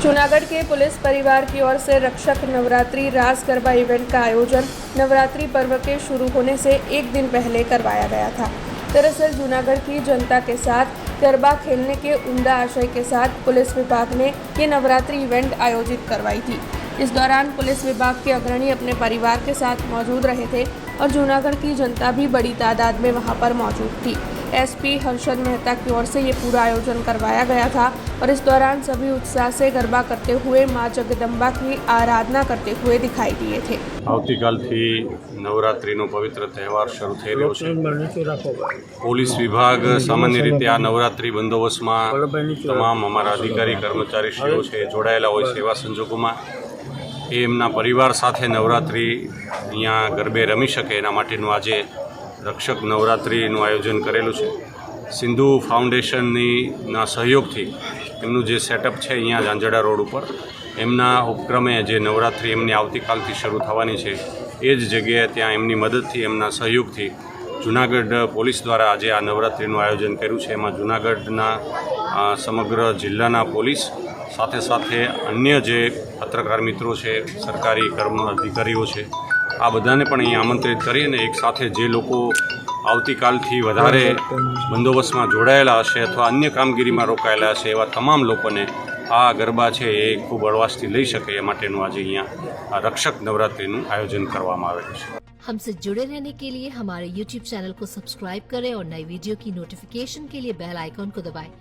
जूनागढ़ के पुलिस परिवार की ओर से रक्षक नवरात्रि रास गरबा इवेंट का आयोजन नवरात्रि पर्व के शुरू होने से एक दिन पहले करवाया गया था। दरअसल जूनागढ़ की जनता के साथ गरबा खेलने के उम्दा आशय के साथ पुलिस विभाग ने ये नवरात्रि इवेंट आयोजित करवाई थी। इस दौरान पुलिस विभाग के अग्रणी अपने परिवार के साथ मौजूद रहे थे और जूनागढ़ की जनता भी बड़ी तादाद में वहां पर मौजूद थी। एसपी हर्षद मेहता की ओर से ये पूरा आयोजन करवाया गया था और इस दौरान सभी उत्साह से गरबा करते हुए माँ जगदम्बा की आराधना करते हुए दिखाई दिए थे। આવતીકાલથી નવરાત્રિનો પવિત્ર તહેવાર શરૂ થઈ રહ્યો છે। પોલીસ વિભાગ સામાન્ય રીતે આ નવરાત્રિ બંદોબસ્તમાં તમામ અમારા અધિકારી કર્મચારીશ્રીઓ છે જોડાયેલા હોય છે। એવા સંજોગોમાં એ એમના પરિવાર સાથે નવરાત્રિ અહીંયા ગરબે રમી શકે એના માટેનું આજે રક્ષક નવરાત્રિનું આયોજન કરેલું છે। સિંધુ ફાઉન્ડેશનના સહયોગથી એમનું જે સેટઅપ છે અહીંયા ઝાંઝડા રોડ ઉપર એમના ઉપક્રમે જે નવરાત્રિ એમની આવતીકાલથી શરૂ થવાની છે એ જ જગ્યાએ ત્યાં એમની મદદથી એમના સહયોગથી જૂનાગઢ પોલીસ દ્વારા આજે આ નવરાત્રિનું આયોજન કર્યું છે। એમાં જૂનાગઢના સમગ્ર જિલ્લાના પોલીસ સાથે સાથે અન્ય જે પત્રકાર મિત્રો છે સરકારી અધિકારીઓ છે આ બધાને પણ અહીં આમંત્રિત કરીને એક સાથે જે લોકો આવતીકાલથી વધારે બંદોબસ્તમાં જોડાયેલા હશે અથવા અન્ય કામગીરીમાં રોકાયેલા હશે એવા તમામ લોકોને આ ગરબા છે એ ખૂબ હળવાશથી લઈ શકે એ માટેનું આજે અહીંયા રક્ષક નવરાત્રિનું આયોજન કરવામાં આવેલું છે। हमसे जुड़े रहने के लिए हमारे YouTube चैनल को सब्सक्राइब करें और नई वीडियो की नोटिफिकेशन के लिए बेल आइकॉन को दबाएं।